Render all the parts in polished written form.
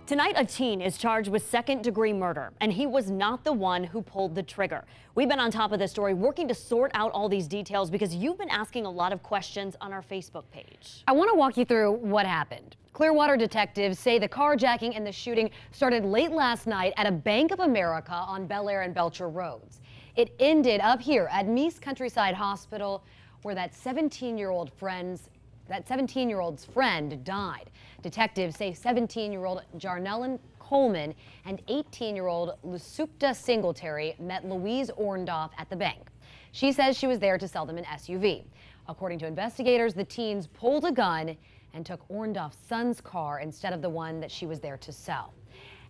Tonight, a teen is charged with second-degree murder, and he was not the one who pulled the trigger. We've been on top of this story, working to sort out all these details because you've been asking a lot of questions on our Facebook page. I want to walk you through what happened. Clearwater detectives say the carjacking and the shooting started late last night at a Bank of America on Bel Air and Belcher Roads. It ended up here at Meese Countryside Hospital, where that 17-year-old's friend died. Detectives say 17-year-old Jarnellen Coleman and 18-year-old Lusupta Singletary met Louise Orndorff at the bank. She says she was there to sell them an SUV. According to investigators, the teens pulled a gun and took Orndorff's son's car instead of the one that she was there to sell.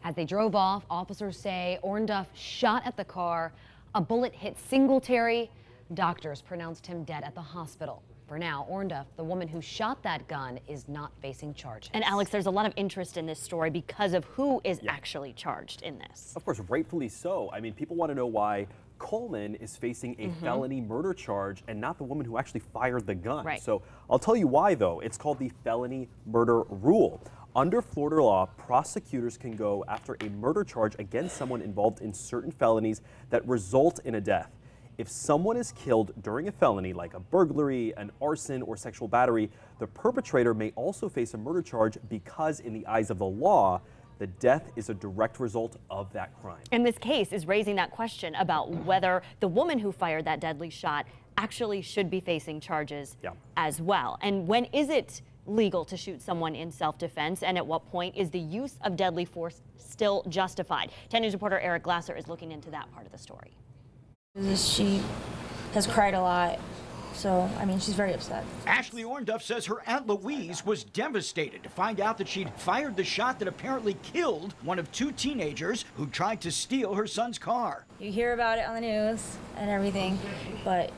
As they drove off, officers say Orndorff shot at the car. A bullet hit Singletary. Doctors pronounced him dead at the hospital. For now, Orndorff, the woman who shot that gun, is not facing charges. And Alex, there's a lot of interest in this story because of who is actually charged in this. Of course, rightfully so. I mean, people want to know why Coleman is facing a felony murder charge and not the woman who actually fired the gun. Right. So I'll tell you why, though. It's called the felony murder rule. Under Florida law, prosecutors can go after a murder charge against someone involved in certain felonies that result in a death. If someone is killed during a felony like a burglary, an arson, or sexual battery, the perpetrator may also face a murder charge because in the eyes of the law, the death is a direct result of that crime. And this case is raising that question about whether the woman who fired that deadly shot actually should be facing charges as well. And when is it legal to shoot someone in self-defense, and at what point is the use of deadly force still justified? 10 News reporter Eric Glasser is looking into that part of the story. She has cried a lot, so, I mean, she's very upset. Ashley Orndorff says her Aunt Louise was devastated to find out that she'd fired the shot that apparently killed one of two teenagers who tried to steal her son's car. You hear about it on the news and everything, but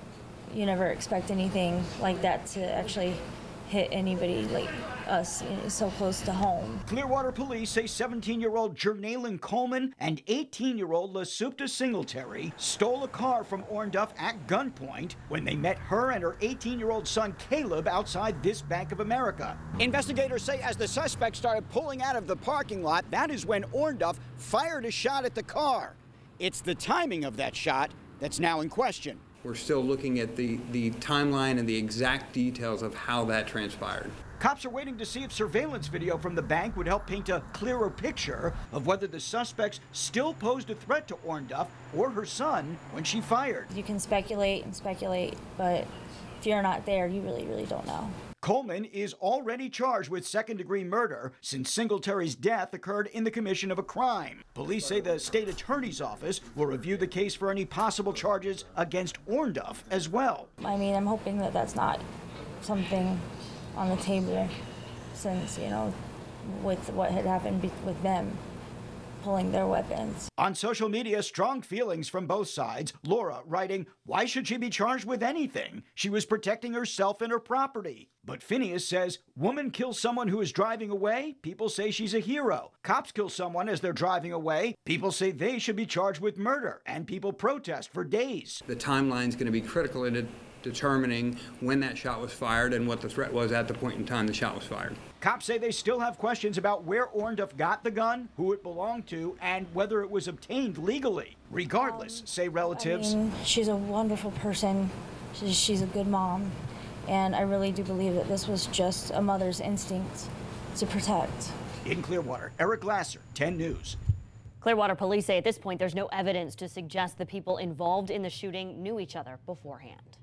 you never expect anything like that to actually hit anybody like us, so close to home. Clearwater police say 17-year-old Jarnellen Coleman and 18-year-old Lusupta Singletary stole a car from Orndorff at gunpoint when they met her and her 18-year-old son Caleb outside this Bank of America. Investigators say as the suspect started pulling out of the parking lot, that is when Orndorff fired a shot at the car. It's the timing of that shot that's now in question. We're still looking at the timeline and the exact details of how that transpired. Cops are waiting to see if surveillance video from the bank would help paint a clearer picture of whether the suspects still posed a threat to Orndorff or her son when she fired. You can speculate and speculate, but if you're not there, you really don't know. Coleman is already charged with second-degree murder since Singletary's death occurred in the commission of a crime. Police say the state attorney's office will review the case for any possible charges against Orndorff as well. I mean, I'm hoping that that's not something on the table since, with what had happened with them pulling their weapons. On social media, strong feelings from both sides. Laura writing, "Why should she be charged with anything? She was protecting herself and her property." But Phineas says, woman kills someone who is driving away, people say she's a hero. Cops kill someone as they're driving away, people say they should be charged with murder, and people protest for days. The timeline's going to be critical in determining when that shot was fired and what the threat was at the point in time the shot was fired. Cops say they still have questions about where Orndorff got the gun, who it belonged to, and whether it was obtained legally. Regardless, say relatives. I mean, she's a wonderful person. She's a good mom. And I really do believe that this was just a mother's instinct to protect. In Clearwater, Eric Glasser, 10 News. Clearwater police say at this point there's no evidence to suggest the people involved in the shooting knew each other beforehand.